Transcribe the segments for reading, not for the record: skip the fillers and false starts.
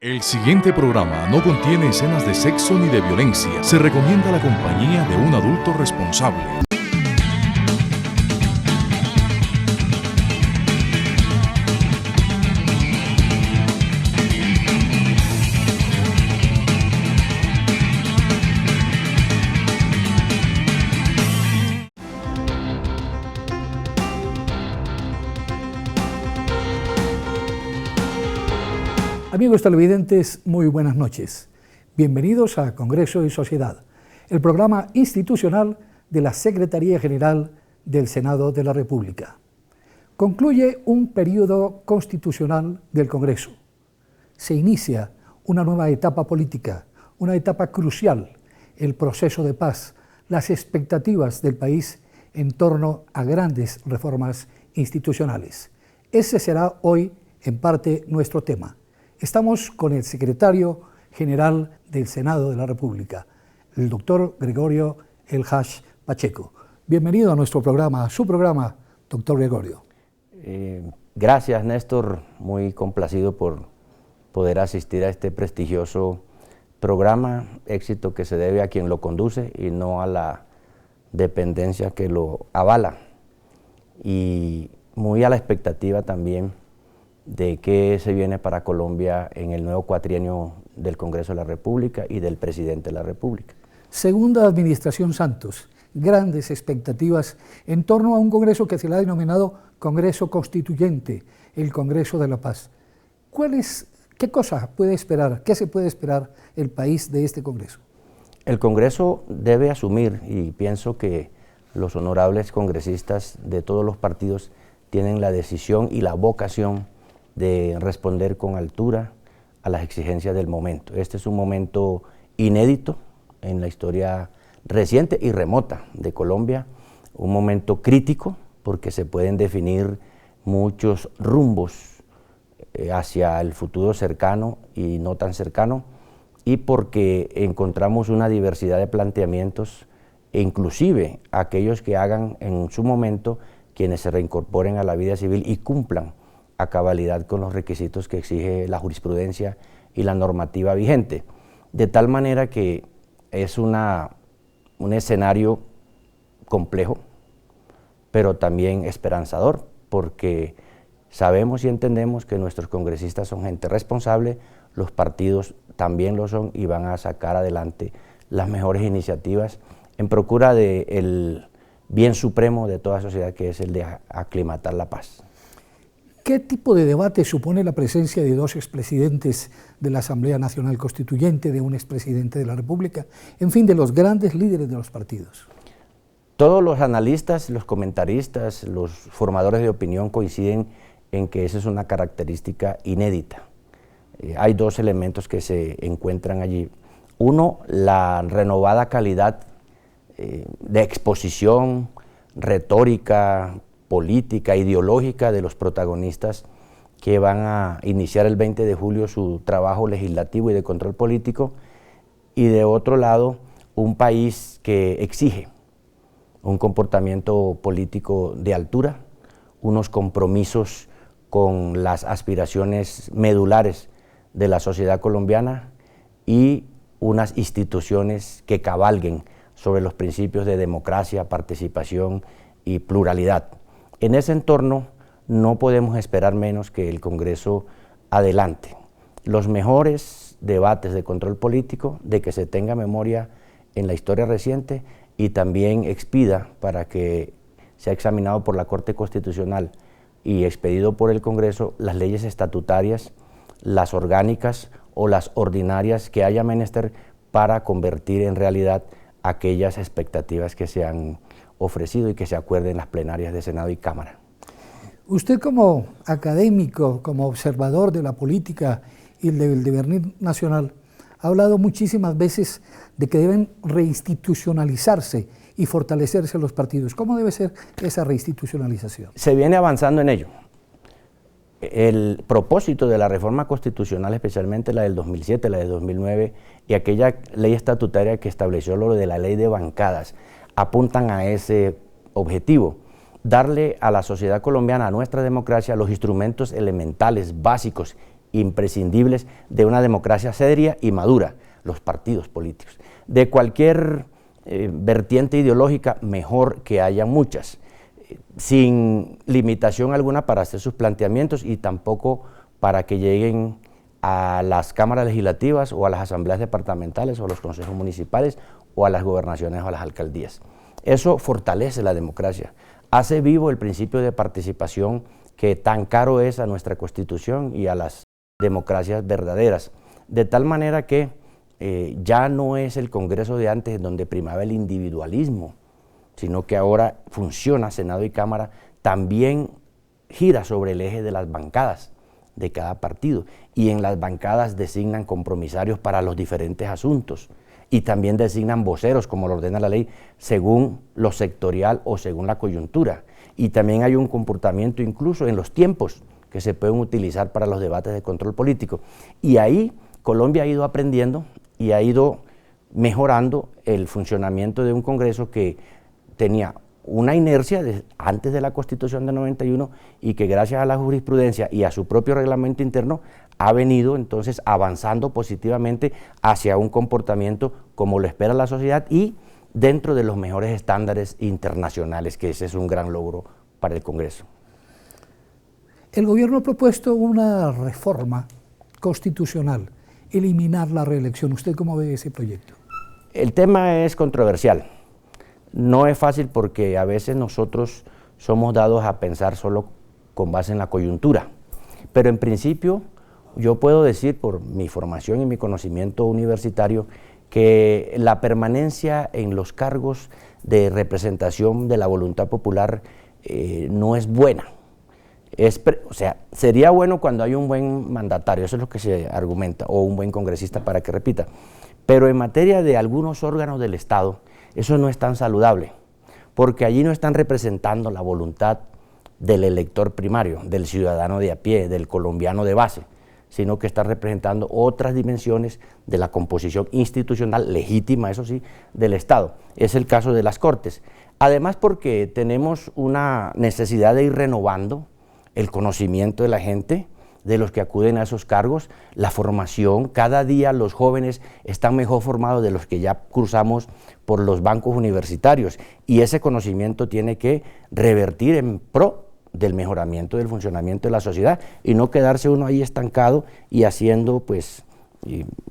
El siguiente programa no contiene escenas de sexo ni de violencia. Se recomienda la compañía de un adulto responsable. Amigos televidentes, muy buenas noches. Bienvenidos a Congreso y Sociedad, el programa institucional de la Secretaría General del Senado de la República. Concluye un periodo constitucional del Congreso. Se inicia una nueva etapa política, una etapa crucial, el proceso de paz, las expectativas del país en torno a grandes reformas institucionales. Ese será hoy, en parte, nuestro tema. Estamos con el secretario general del Senado de la República, el doctor Gregorio El Haj Pacheco. Bienvenido a nuestro programa, a su programa, doctor Gregorio. Gracias, Néstor, muy complacido por poder asistir a este prestigioso programa, éxito que se debe a quien lo conduce y no a la dependencia que lo avala, y muy a la expectativa también de qué se viene para Colombia en el nuevo cuatrienio del Congreso de la República y del Presidente de la República. Segunda administración Santos, grandes expectativas en torno a un Congreso que se le ha denominado Congreso Constituyente, el Congreso de la Paz. ¿Qué cosa puede esperar, qué se puede esperar el país de este Congreso? El Congreso debe asumir, y pienso que los honorables congresistas de todos los partidos tienen la decisión y la vocación de responder con altura a las exigencias del momento. Este es un momento inédito en la historia reciente y remota de Colombia, un momento crítico porque se pueden definir muchos rumbos hacia el futuro cercano y no tan cercano, y porque encontramos una diversidad de planteamientos e inclusive aquellos que hagan en su momento quienes se reincorporen a la vida civil y cumplan a cabalidad con los requisitos que exige la jurisprudencia y la normativa vigente, de tal manera que es un escenario complejo, pero también esperanzador, porque sabemos y entendemos que nuestros congresistas son gente responsable, los partidos también lo son y van a sacar adelante las mejores iniciativas en procura del bien supremo de toda sociedad, que es el de aclimatar la paz. ¿Qué tipo de debate supone la presencia de dos expresidentes de la Asamblea Nacional Constituyente, de un expresidente de la República, en fin, de los grandes líderes de los partidos? Todos los analistas, los comentaristas, los formadores de opinión coinciden en que esa es una característica inédita. Hay dos elementos que se encuentran allí. Uno, la renovada calidad de exposición, retórica, política, ideológica de los protagonistas que van a iniciar el 20 de julio su trabajo legislativo y de control político, y de otro lado, un país que exige un comportamiento político de altura, unos compromisos con las aspiraciones medulares de la sociedad colombiana y unas instituciones que cabalguen sobre los principios de democracia, participación y pluralidad. En ese entorno no podemos esperar menos que el Congreso adelante los mejores debates de control político, de que se tenga memoria en la historia reciente, y también expida para que sea examinado por la Corte Constitucional y expedido por el Congreso las leyes estatutarias, las orgánicas o las ordinarias que haya menester para convertir en realidad aquellas expectativas que se han ofrecido y que se acuerden en las plenarias de Senado y Cámara. Usted, como académico, como observador de la política y del devenir nacional, ha hablado muchísimas veces de que deben reinstitucionalizarse y fortalecerse los partidos. ¿Cómo debe ser esa reinstitucionalización? Se viene avanzando en ello. El propósito de la reforma constitucional, especialmente la del 2007, la del 2009 y aquella ley estatutaria que estableció lo de la ley de bancadas, apuntan a ese objetivo: darle a la sociedad colombiana, a nuestra democracia, los instrumentos elementales, básicos imprescindibles de una democracia seria y madura, los partidos políticos. De cualquier vertiente ideológica, mejor que haya muchas, sin limitación alguna para hacer sus planteamientos y tampoco para que lleguen a las cámaras legislativas o a las asambleas departamentales o a los consejos municipales o a las gobernaciones o a las alcaldías. Eso fortalece la democracia, hace vivo el principio de participación que tan caro es a nuestra Constitución y a las democracias verdaderas, de tal manera que ya no es el Congreso de antes donde primaba el individualismo, sino que ahora funciona Senado y Cámara, también gira sobre el eje de las bancadas de cada partido, y en las bancadas designan compromisarios para los diferentes asuntos, y también designan voceros, como lo ordena la ley, según lo sectorial o según la coyuntura, y también hay un comportamiento incluso en los tiempos que se pueden utilizar para los debates de control político, y ahí Colombia ha ido aprendiendo y ha ido mejorando el funcionamiento de un Congreso que tenía una inercia antes de la Constitución de 91 y que gracias a la jurisprudencia y a su propio reglamento interno ha venido entonces avanzando positivamente hacia un comportamiento como lo espera la sociedad y dentro de los mejores estándares internacionales, que ese es un gran logro para el Congreso. El gobierno ha propuesto una reforma constitucional, eliminar la reelección. ¿Usted cómo ve ese proyecto? El tema es controversial. No es fácil porque a veces nosotros somos dados a pensar solo con base en la coyuntura, pero en principio yo puedo decir por mi formación y mi conocimiento universitario que la permanencia en los cargos de representación de la voluntad popular no es buena. O sea, sería bueno cuando hay un buen mandatario, eso es lo que se argumenta, o un buen congresista para que repita, pero en materia de algunos órganos del Estado, eso no es tan saludable, porque allí no están representando la voluntad del elector primario, del ciudadano de a pie, del colombiano de base, sino que están representando otras dimensiones de la composición institucional, legítima, eso sí, del Estado. Es el caso de las Cortes. Además, porque tenemos una necesidad de ir renovando el conocimiento de la gente, de los que acuden a esos cargos, la formación, cada día los jóvenes están mejor formados de los que ya cruzamos por los bancos universitarios y ese conocimiento tiene que revertir en pro del mejoramiento del funcionamiento de la sociedad y no quedarse uno ahí estancado y haciendo pues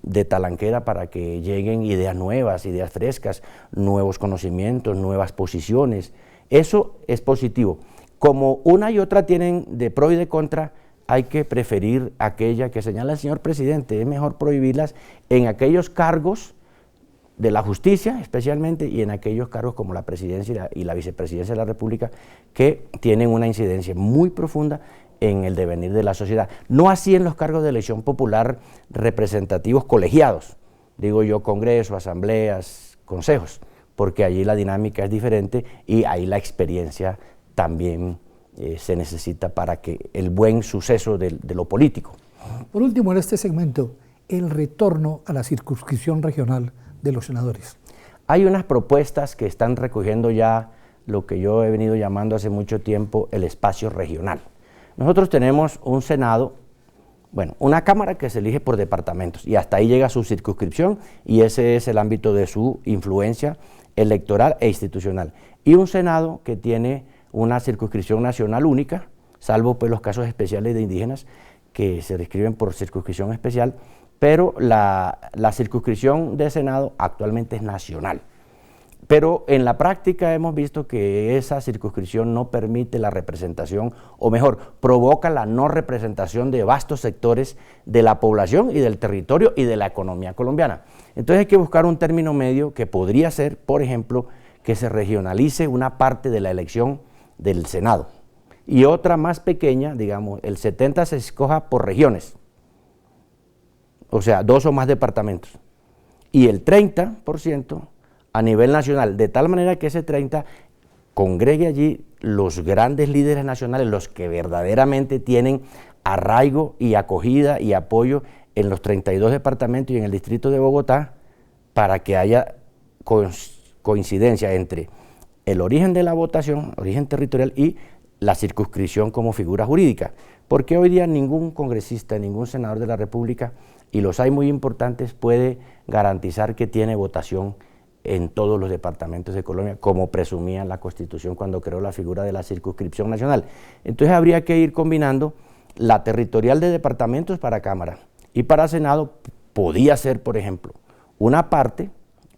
de talanquera para que lleguen ideas nuevas, ideas frescas, nuevos conocimientos, nuevas posiciones. Eso es positivo. Como una y otra tienen de pro y de contra, hay que preferir aquella que señala el señor presidente, es mejor prohibirlas en aquellos cargos de la justicia especialmente y en aquellos cargos como la presidencia y la vicepresidencia de la República que tienen una incidencia muy profunda en el devenir de la sociedad. No así en los cargos de elección popular representativos colegiados, digo yo, congreso, asambleas, consejos, porque allí la dinámica es diferente y ahí la experiencia también se necesita para que el buen suceso de lo político. Por último, en este segmento, el retorno a la circunscripción regional de los senadores. Hay unas propuestas que están recogiendo ya lo que yo he venido llamando hace mucho tiempo el espacio regional. Nosotros tenemos un Senado, bueno, una Cámara que se elige por departamentos y hasta ahí llega su circunscripción y ese es el ámbito de su influencia electoral e institucional. Y un Senado que tiene una circunscripción nacional única, salvo pues los casos especiales de indígenas que se describen por circunscripción especial, pero la circunscripción de Senado actualmente es nacional. Pero en la práctica hemos visto que esa circunscripción no permite la representación, o mejor, provoca la no representación de vastos sectores de la población y del territorio y de la economía colombiana. Entonces hay que buscar un término medio que podría ser, por ejemplo, que se regionalice una parte de la elección del Senado y otra más pequeña, digamos, el 70% se escoja por regiones, o sea, 2 o más departamentos, y el 30% a nivel nacional, de tal manera que ese 30% congregue allí los grandes líderes nacionales, los que verdaderamente tienen arraigo y acogida y apoyo en los 32 departamentos y en el distrito de Bogotá, para que haya coincidencia entre el origen de la votación, origen territorial y la circunscripción como figura jurídica, porque hoy día ningún congresista, ningún senador de la República, y los hay muy importantes, puede garantizar que tiene votación en todos los departamentos de Colombia, como presumía la Constitución cuando creó la figura de la circunscripción nacional. Entonces habría que ir combinando la territorial de departamentos para Cámara, y para Senado podía ser, por ejemplo, una parte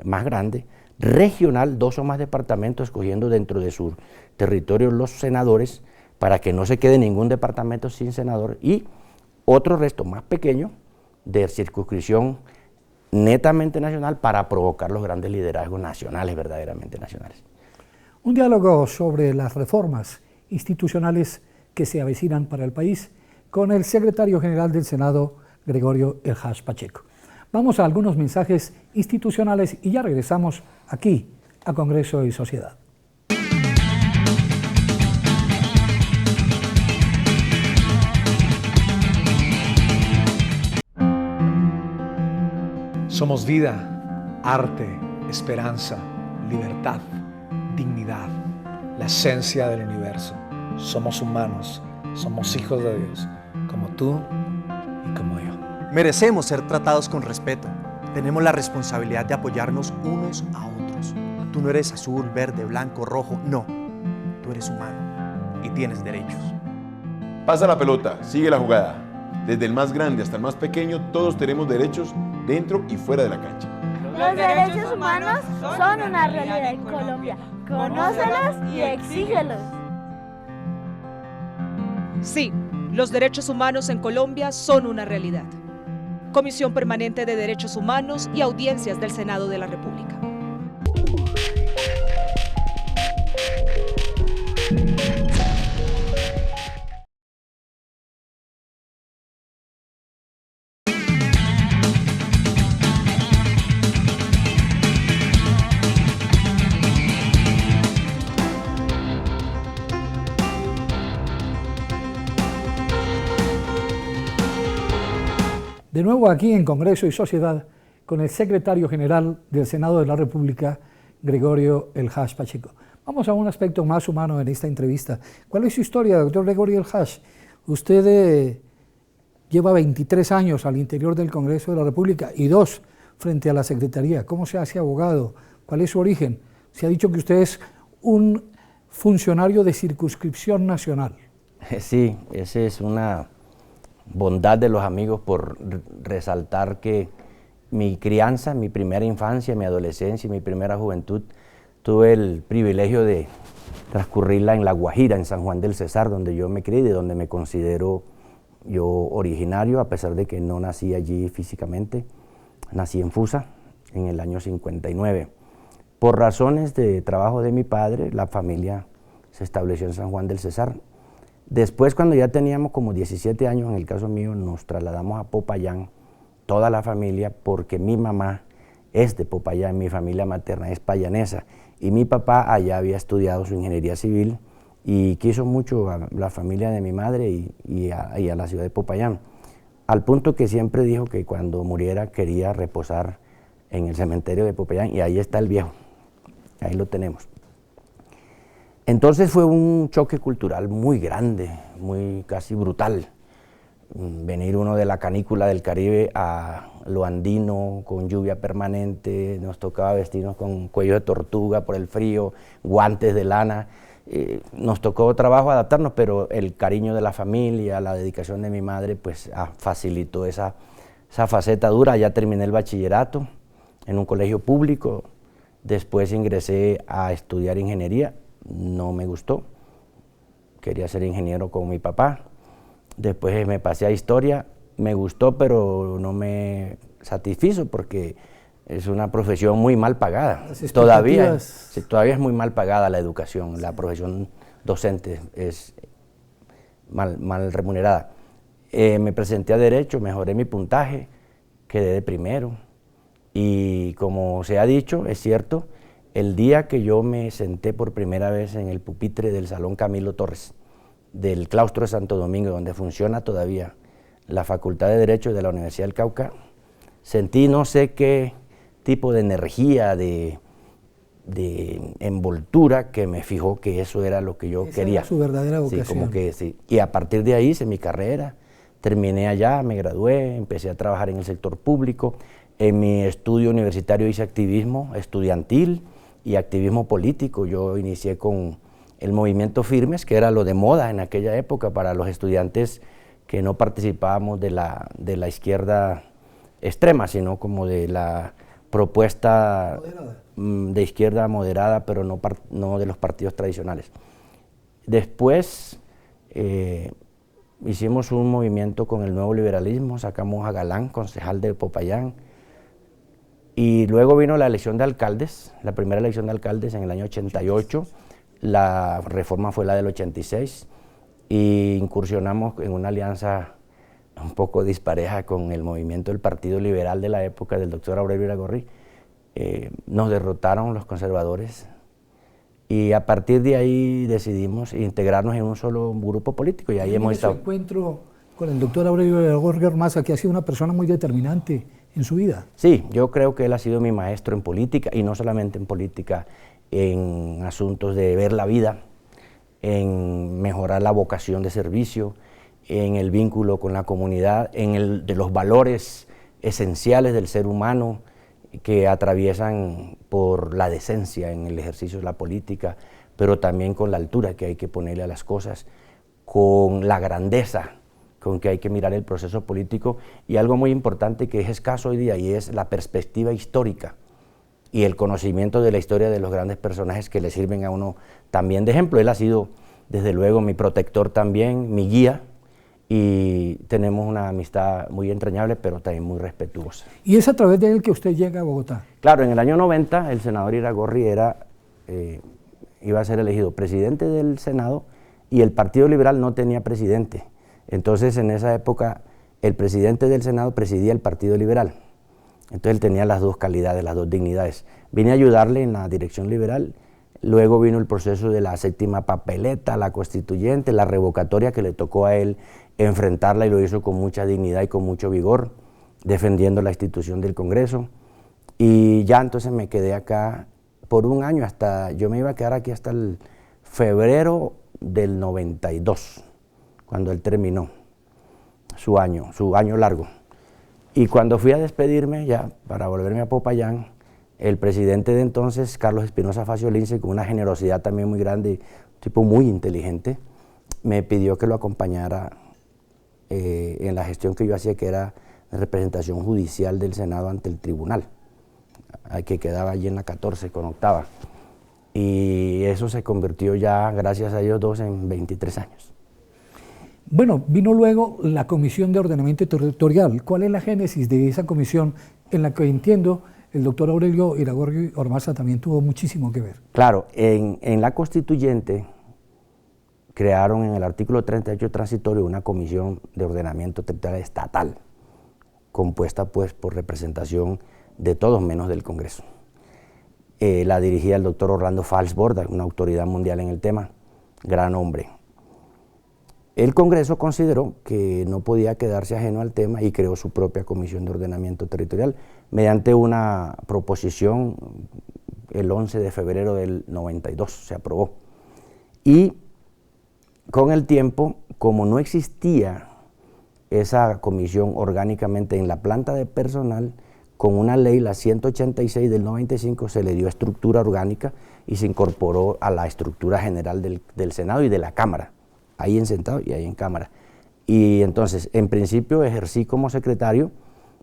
más grande, regional, 2 o más departamentos, escogiendo dentro de su territorio los senadores, para que no se quede ningún departamento sin senador, y otro resto más pequeño de circunscripción netamente nacional para provocar los grandes liderazgos nacionales, verdaderamente nacionales. Un diálogo sobre las reformas institucionales que se avecinan para el país con el secretario general del Senado, Gregorio El Hash Pacheco. Vamos a algunos mensajes institucionales y ya regresamos aquí a Congreso y Sociedad. Somos vida, arte, esperanza, libertad, dignidad, la esencia del universo. Somos humanos, somos hijos de Dios, como tú y como yo. Merecemos ser tratados con respeto. Tenemos la responsabilidad de apoyarnos unos a otros. Tú no eres azul, verde, blanco, rojo, no. Tú eres humano y tienes derechos. Pasa la pelota, sigue la jugada. Desde el más grande hasta el más pequeño, todos tenemos derechos dentro y fuera de la cancha. Los derechos humanos son una realidad en Colombia. Conócelos y exígelos. Sí, los derechos humanos en Colombia son una realidad. Comisión Permanente de Derechos Humanos y Audiencias del Senado de la República. De nuevo aquí en Congreso y Sociedad con el secretario general del Senado de la República, Gregorio El Hash Pacheco. Vamos a un aspecto más humano en esta entrevista. ¿Cuál es su historia, doctor Gregorio El Hash? Usted lleva 23 años al interior del Congreso de la República y 2 frente a la Secretaría. ¿Cómo se hace abogado? ¿Cuál es su origen? Se ha dicho que usted es un funcionario de circunscripción nacional. Sí, esa es una bondad de los amigos por resaltar que mi crianza, mi primera infancia, mi adolescencia y mi primera juventud, tuve el privilegio de transcurrirla en La Guajira, en San Juan del Cesar, donde yo me crié y de donde me considero yo originario, a pesar de que no nací allí físicamente. Nací en Fusa en el año 59. Por razones de trabajo de mi padre, la familia se estableció en San Juan del Cesar. Después, cuando ya teníamos como 17 años, en el caso mío, nos trasladamos a Popayán, toda la familia, porque mi mamá es de Popayán, mi familia materna es payanesa, y mi papá allá había estudiado su ingeniería civil y quiso mucho a la familia de mi madre y a la ciudad de Popayán, al punto que siempre dijo que cuando muriera quería reposar en el cementerio de Popayán, y ahí está el viejo, ahí lo tenemos. Entonces fue un choque cultural muy grande, muy casi brutal, venir uno de la canícula del Caribe a lo andino, con lluvia permanente, nos tocaba vestirnos con cuello de tortuga por el frío, guantes de lana, nos tocó trabajo adaptarnos, pero el cariño de la familia, la dedicación de mi madre, pues facilitó esa faceta dura. Ya terminé el bachillerato en un colegio público, después ingresé a estudiar ingeniería. No me gustó, quería ser ingeniero como mi papá. Después me pasé a historia, me gustó, pero no me satisfizo porque es una profesión muy mal pagada. Todavía es muy mal pagada la educación, la profesión docente es mal remunerada. Me presenté a Derecho, mejoré mi puntaje, quedé de primero y como se ha dicho, es cierto, el día que yo me senté por primera vez en el pupitre del Salón Camilo Torres, del claustro de Santo Domingo, donde funciona todavía la Facultad de Derecho de la Universidad del Cauca, sentí no sé qué tipo de energía, de envoltura que me fijó que eso era lo que yo Esa quería. era su verdadera vocación. Sí, como que sí. Y a partir de ahí hice mi carrera, terminé allá, me gradué, empecé a trabajar en el sector público. En mi estudio universitario hice activismo estudiantil y activismo político. Yo inicié con el movimiento Firmes, que era lo de moda en aquella época para los estudiantes que no participábamos de la izquierda extrema, sino como de la propuesta de izquierda moderada, pero no de los partidos tradicionales. Después hicimos un movimiento con el nuevo liberalismo, sacamos a Galán, concejal de Popayán, y luego vino la elección de alcaldes, la primera elección de alcaldes en el año 88, la reforma fue la del 86, y incursionamos en una alianza un poco dispareja con el movimiento del Partido Liberal de la época del doctor Aurelio Iragorri. Nos derrotaron los conservadores y a partir de ahí decidimos integrarnos en un solo grupo político y ahí hemos estado. Su encuentro con el doctor Aurelio Iragorri Ormaza, que ha sido una persona muy determinante en su vida. Sí, yo creo que él ha sido mi maestro en política y no solamente en política, en asuntos de ver la vida, en mejorar la vocación de servicio, en el vínculo con la comunidad, de los valores esenciales del ser humano que atraviesan por la decencia en el ejercicio de la política, pero también con la altura que hay que ponerle a las cosas, con la grandeza con que hay que mirar el proceso político y algo muy importante que es escaso hoy día y es la perspectiva histórica y el conocimiento de la historia de los grandes personajes que le sirven a uno también de ejemplo. Él ha sido desde luego mi protector también, mi guía, y tenemos una amistad muy entrañable, pero también muy respetuosa. ¿Y es a través de él que usted llega a Bogotá? Claro, en el año 90 el senador Iragorri iba a ser elegido presidente del Senado y el Partido Liberal no tenía presidente. Entonces en esa época el presidente del Senado presidía el Partido Liberal. Entonces él tenía las dos calidades, las dos dignidades. Vine a ayudarle en la dirección liberal. Luego vino el proceso de la 7ª papeleta, la constituyente, la revocatoria que le tocó a él enfrentarla y lo hizo con mucha dignidad y con mucho vigor, defendiendo la institución del Congreso. Y ya entonces me quedé acá por un año, yo me iba a quedar aquí hasta el febrero del 92, cuando él terminó su año largo. Y cuando fui a despedirme ya, para volverme a Popayán, el presidente de entonces, Carlos Espinosa Facio Lince, con una generosidad también muy grande, un tipo muy inteligente, me pidió que lo acompañara en la gestión que yo hacía, que era la representación judicial del Senado ante el tribunal, que quedaba allí en la 14 con 8ª. Y eso se convirtió ya, gracias a ellos dos, en 23 años. Bueno, vino luego la Comisión de Ordenamiento Territorial. ¿Cuál es la génesis de esa comisión en la que entiendo el doctor Aurelio Iragorri Ormaza también tuvo muchísimo que ver? Claro, en la constituyente crearon en el artículo 38 transitorio una comisión de ordenamiento territorial estatal, compuesta pues por representación de todos menos del Congreso. La dirigía el doctor Orlando Falsborda, una autoridad mundial en el tema, gran hombre. El Congreso consideró que no podía quedarse ajeno al tema y creó su propia Comisión de Ordenamiento Territorial mediante una proposición el 11 de febrero del 92, se aprobó. Y con el tiempo, como no existía esa comisión orgánicamente en la planta de personal, con una ley, la 186 del 95, se le dio estructura orgánica y se incorporó a la estructura general del Senado y de la Cámara. Ahí en Senado y ahí en Cámara. Y entonces, en principio, ejercí como secretario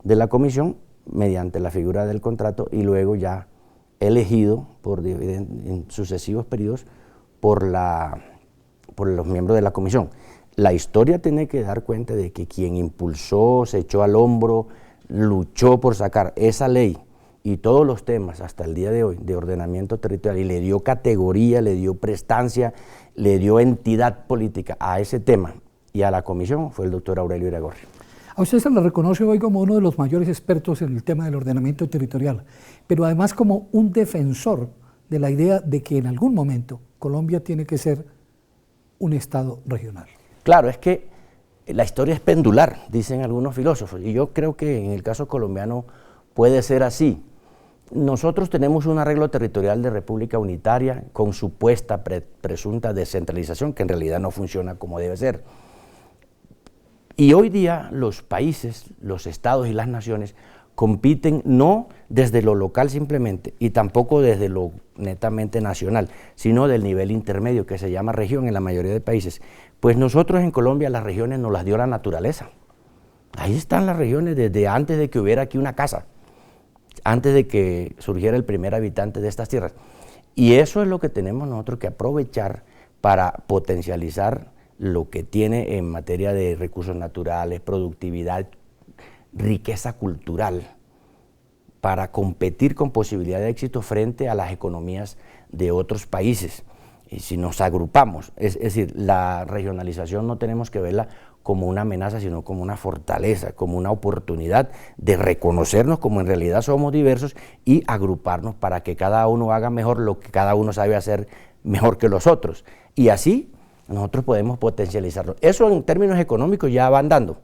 de la comisión mediante la figura del contrato y luego ya elegido en sucesivos periodos por los miembros de la comisión. La historia tiene que dar cuenta de que quien impulsó, se echó al hombro, luchó por sacar esa ley y todos los temas hasta el día de hoy de ordenamiento territorial y le dio categoría, le dio prestancia, le dio entidad política a ese tema y a la comisión fue el doctor Aurelio Iragorri. A usted se le reconoce hoy como uno de los mayores expertos en el tema del ordenamiento territorial, pero además como un defensor de la idea de que en algún momento Colombia tiene que ser un Estado regional. Claro, es que la historia es pendular, dicen algunos filósofos, y yo creo que en el caso colombiano puede ser así. Nosotros tenemos un arreglo territorial de república unitaria con supuesta presunta descentralización, que en realidad no funciona como debe ser. Y hoy día los países, los estados y las naciones compiten no desde lo local simplemente y tampoco desde lo netamente nacional, sino del nivel intermedio que se llama región en la mayoría de países. Pues nosotros en Colombia las regiones nos las dio la naturaleza. Ahí están las regiones desde antes de que hubiera aquí una casa, antes de que surgiera el primer habitante de estas tierras. Y eso es lo que tenemos nosotros que aprovechar para potencializar lo que tiene en materia de recursos naturales, productividad, riqueza cultural, para competir con posibilidad de éxito frente a las economías de otros países. Y si nos agrupamos, es decir, la regionalización no tenemos que verla como una amenaza, sino como una fortaleza, como una oportunidad de reconocernos como en realidad somos diversos y agruparnos para que cada uno haga mejor lo que cada uno sabe hacer mejor que los otros. Y así nosotros podemos potencializarlo. Eso en términos económicos ya va andando,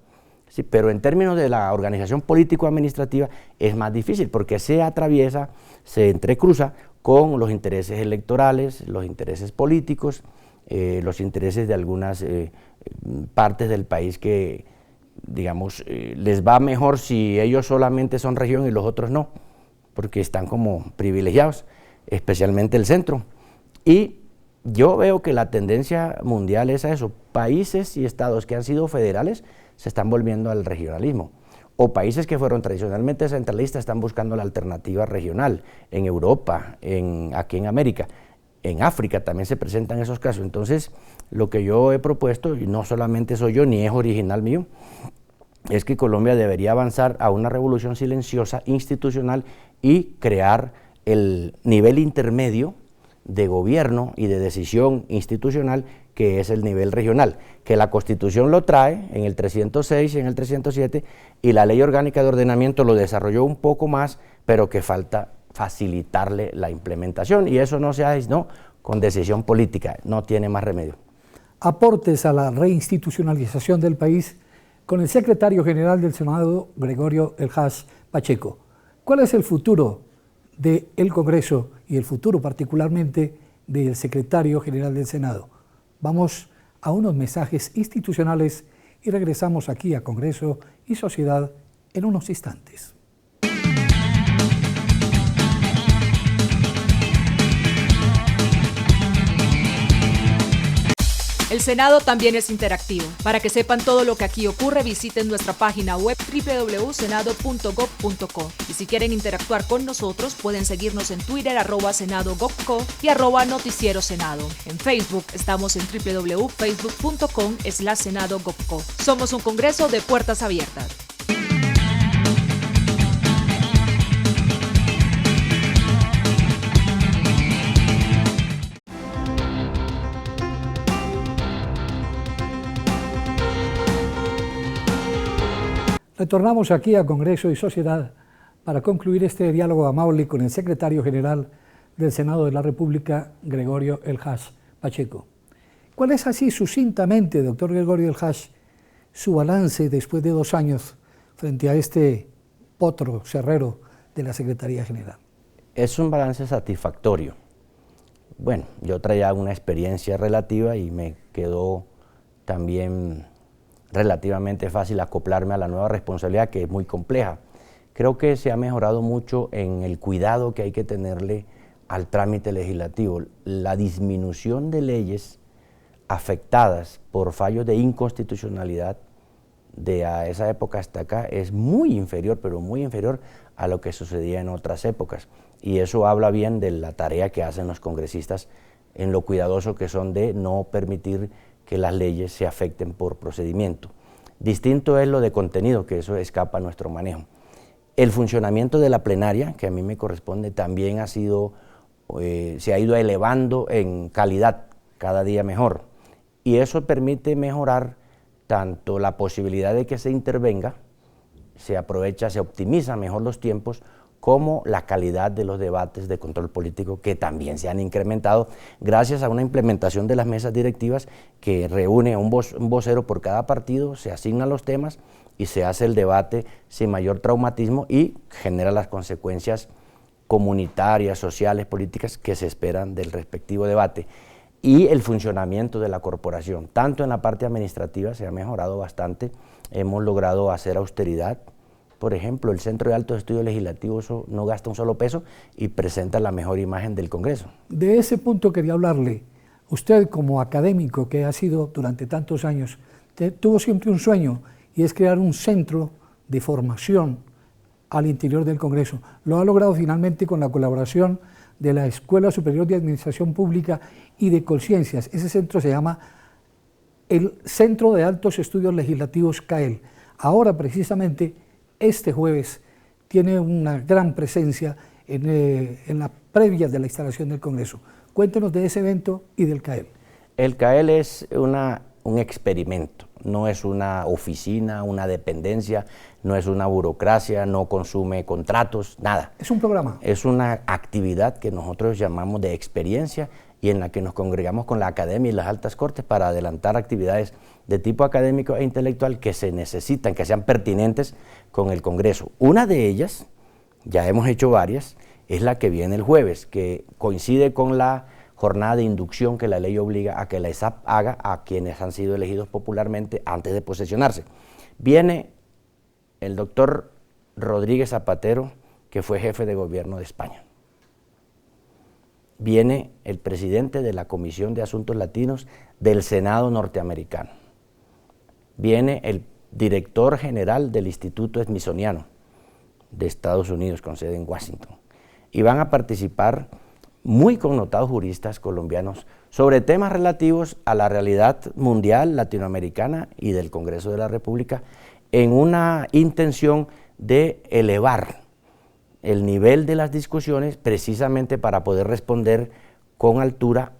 sí, pero en términos de la organización político-administrativa es más difícil porque se atraviesa, se entrecruza con los intereses electorales, los intereses políticos, los intereses de algunas partes del país que, digamos, les va mejor si ellos solamente son región y los otros no, porque están como privilegiados, especialmente el centro. Y yo veo que la tendencia mundial es a eso. Países y estados que han sido federales se están volviendo al regionalismo. O países que fueron tradicionalmente centralistas están buscando la alternativa regional. En Europa, aquí en América, en África también se presentan esos casos. Entonces, lo que yo he propuesto, y no solamente soy yo, ni es original mío, es que Colombia debería avanzar a una revolución silenciosa, institucional, y crear el nivel intermedio de gobierno y de decisión institucional que es el nivel regional, que la Constitución lo trae en el 306 y en el 307 y la Ley Orgánica de Ordenamiento lo desarrolló un poco más, pero que falta facilitarle la implementación y eso no se hace no, con decisión política, no tiene más remedio. Aportes a la reinstitucionalización del país con el secretario general del Senado, Gregorio El Hash Pacheco. ¿Cuál es el futuro del Congreso y el futuro particularmente del secretario general del Senado? Vamos a unos mensajes institucionales y regresamos aquí a Congreso y Sociedad en unos instantes. El Senado también es interactivo. Para que sepan todo lo que aquí ocurre, visiten nuestra página web www.senado.gov.co. Y si quieren interactuar con nosotros, pueden seguirnos en Twitter @senado.gov.co y @noticiero senado. En Facebook estamos en www.facebook.com/senado.gov.co. Somos un congreso de puertas abiertas. Retornamos aquí a Congreso y Sociedad para concluir este diálogo amable con el secretario general del Senado de la República, Gregorio El Hash Pacheco. ¿Cuál es así sucintamente, doctor Gregorio El Hash, su balance después de 2 años frente a este potro cerrero de la Secretaría General? Es un balance satisfactorio. Bueno, yo traía una experiencia relativa y me quedó también relativamente fácil acoplarme a la nueva responsabilidad que es muy compleja. Creo que se ha mejorado mucho en el cuidado que hay que tenerle al trámite legislativo. La disminución de leyes afectadas por fallos de inconstitucionalidad de esa época hasta acá es muy inferior, pero muy inferior a lo que sucedía en otras épocas. Y eso habla bien de la tarea que hacen los congresistas en lo cuidadoso que son de no permitir que las leyes se afecten por procedimiento. Distinto es lo de contenido, que eso escapa a nuestro manejo. El funcionamiento de la plenaria, que a mí me corresponde, también se ha ido elevando en calidad, cada día mejor. Y eso permite mejorar tanto la posibilidad de que se intervenga, se aprovecha, se optimiza mejor los tiempos, como la calidad de los debates de control político que también se han incrementado gracias a una implementación de las mesas directivas que reúne a un vocero por cada partido, se asignan los temas y se hace el debate sin mayor traumatismo y genera las consecuencias comunitarias, sociales, políticas que se esperan del respectivo debate. Y el funcionamiento de la corporación, tanto en la parte administrativa se ha mejorado bastante, hemos logrado hacer austeridad. Por ejemplo, el Centro de Altos Estudios Legislativos no gasta un solo peso y presenta la mejor imagen del Congreso. De ese punto quería hablarle. Usted, como académico que ha sido durante tantos años, tuvo siempre un sueño, y es crear un centro de formación al interior del Congreso. Lo ha logrado finalmente con la colaboración de la Escuela Superior de Administración Pública y de Colciencias. Ese centro se llama el Centro de Altos Estudios Legislativos CAEL. Ahora, precisamente, este jueves, tiene una gran presencia en las previas de la instalación del Congreso. Cuéntenos de ese evento y del CAEL. El CAEL es un experimento, no es una oficina, una dependencia, no es una burocracia, no consume contratos, nada. Es un programa. Es una actividad que nosotros llamamos de experiencia y en la que nos congregamos con la academia y las altas cortes para adelantar actividades de tipo académico e intelectual que se necesitan, que sean pertinentes con el Congreso. Una de ellas, ya hemos hecho varias, es la que viene el jueves, que coincide con la jornada de inducción que la ley obliga a que la ESAP haga a quienes han sido elegidos popularmente antes de posesionarse. Viene el doctor Rodríguez Zapatero, que fue jefe de gobierno de España. Viene el presidente de la Comisión de Asuntos Latinos del Senado norteamericano. Viene el director general del Instituto Smithsoniano de Estados Unidos, con sede en Washington. Y van a participar muy connotados juristas colombianos sobre temas relativos a la realidad mundial, latinoamericana y del Congreso de la República, en una intención de elevar el nivel de las discusiones precisamente para poder responder con altura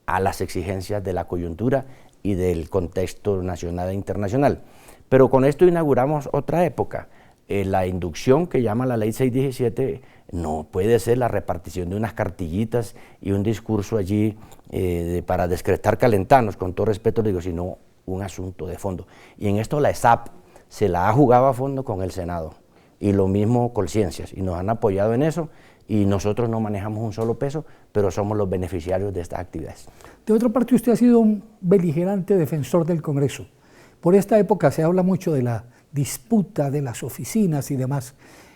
a las exigencias de la coyuntura y del contexto nacional e internacional. Pero con esto inauguramos otra época. La inducción que llama la ley 617 no puede ser la repartición de unas cartillitas y un discurso allí para descretar calentanos, con todo respeto digo, sino un asunto de fondo. Y en esto la ESAP se la ha jugado a fondo con el Senado, y lo mismo Colciencias, y nos han apoyado en eso, y nosotros no manejamos un solo peso, pero somos los beneficiarios de estas actividades. De otra parte, usted ha sido un beligerante defensor del Congreso. Por esta época se habla mucho de la disputa de las oficinas y demás.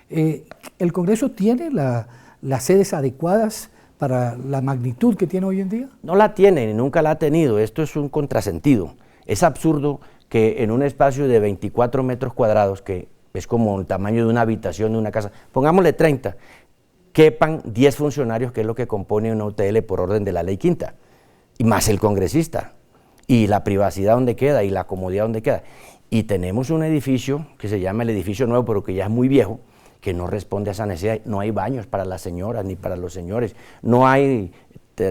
¿El Congreso tiene las sedes adecuadas para la magnitud que tiene hoy en día? No la tiene, ni nunca la ha tenido. Esto es un contrasentido. Es absurdo que en un espacio de 24 metros cuadrados, que es como el tamaño de una habitación de una casa, pongámosle 30, quepan 10 funcionarios, que es lo que compone una UTL por orden de la ley quinta, y más el congresista, y la privacidad donde queda, y la comodidad donde queda. Y tenemos un edificio que se llama el edificio nuevo, pero que ya es muy viejo, que no responde a esa necesidad. No hay baños para las señoras ni para los señores, no hay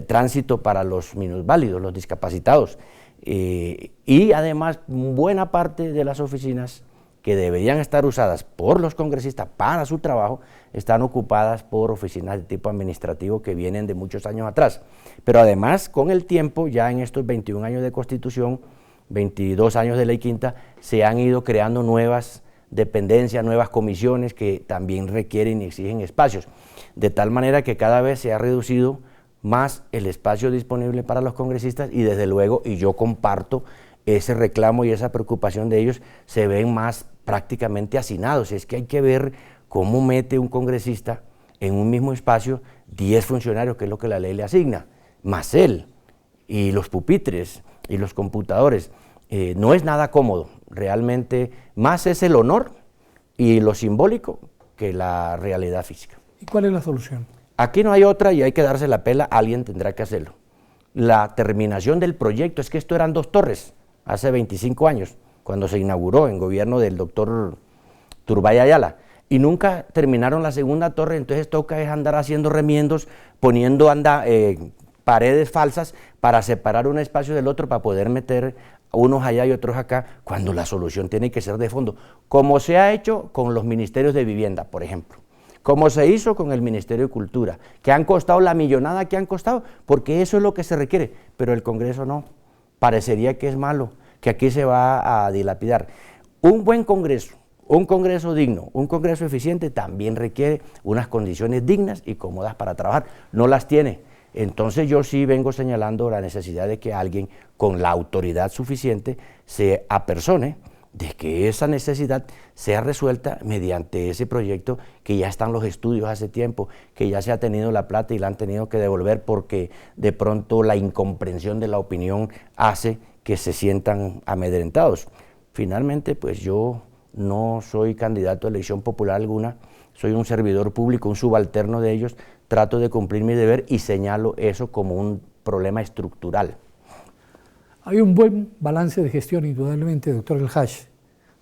tránsito para los minusválidos, los discapacitados. Y además buena parte de las oficinas que deberían estar usadas por los congresistas para su trabajo, están ocupadas por oficinas de tipo administrativo que vienen de muchos años atrás. Pero además, con el tiempo, ya en estos 21 años de Constitución, 22 años de ley quinta, se han ido creando nuevas dependencias, nuevas comisiones que también requieren y exigen espacios, de tal manera que cada vez se ha reducido más el espacio disponible para los congresistas y desde luego, y yo comparto ese reclamo y esa preocupación de ellos, se ven más prácticamente hacinados. Es que hay que ver cómo mete un congresista en un mismo espacio 10 funcionarios, que es lo que la ley le asigna, más él, y los pupitres, y los computadores. No es nada cómodo, realmente más es el honor y lo simbólico que la realidad física. ¿Y cuál es la solución? Aquí no hay otra y hay que darse la pela, alguien tendrá que hacerlo. La terminación del proyecto, es que esto eran 2 torres, hace 25 años, cuando se inauguró en gobierno del doctor Turbay Ayala, y nunca terminaron la segunda torre, entonces toca es andar haciendo remiendos, poniendo paredes falsas para separar un espacio del otro, para poder meter unos allá y otros acá, cuando la solución tiene que ser de fondo, como se ha hecho con los ministerios de vivienda, por ejemplo, como se hizo con el Ministerio de Cultura, que han costado la millonada que han costado, porque eso es lo que se requiere, pero el Congreso no, parecería que es malo, que aquí se va a dilapidar. Un buen Congreso, Un Congreso digno, un Congreso eficiente también requiere unas condiciones dignas y cómodas para trabajar. No las tiene. Entonces yo sí vengo señalando la necesidad de que alguien con la autoridad suficiente se apersone de que esa necesidad sea resuelta mediante ese proyecto que ya están los estudios hace tiempo, que ya se ha tenido la plata y la han tenido que devolver porque de pronto la incomprensión de la opinión hace que se sientan amedrentados. Finalmente, pues yo no soy candidato a elección popular alguna, soy un servidor público, un subalterno de ellos, trato de cumplir mi deber y señalo eso como un problema estructural. Hay un buen balance de gestión, indudablemente, doctor El Haj.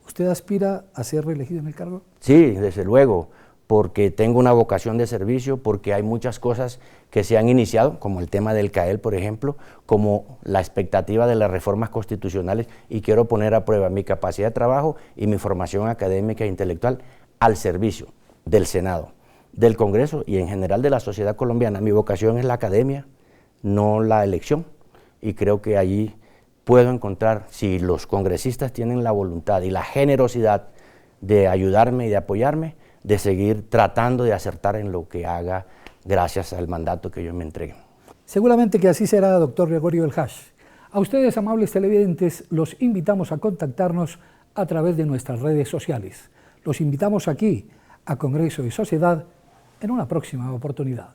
¿Usted aspira a ser reelegido en el cargo? Sí, desde luego, porque tengo una vocación de servicio, porque hay muchas cosas que se han iniciado, como el tema del CAEL, por ejemplo, como la expectativa de las reformas constitucionales, y quiero poner a prueba mi capacidad de trabajo y mi formación académica e intelectual al servicio del Senado, del Congreso y en general de la sociedad colombiana. Mi vocación es la academia, no la elección, y creo que allí puedo encontrar, si los congresistas tienen la voluntad y la generosidad de ayudarme y de apoyarme, de seguir tratando de acertar en lo que haga gracias al mandato que yo me entregue. Seguramente que así será, doctor Gregorio El Haj. A ustedes, amables televidentes, los invitamos a contactarnos a través de nuestras redes sociales. Los invitamos aquí, a Congreso y Sociedad, en una próxima oportunidad.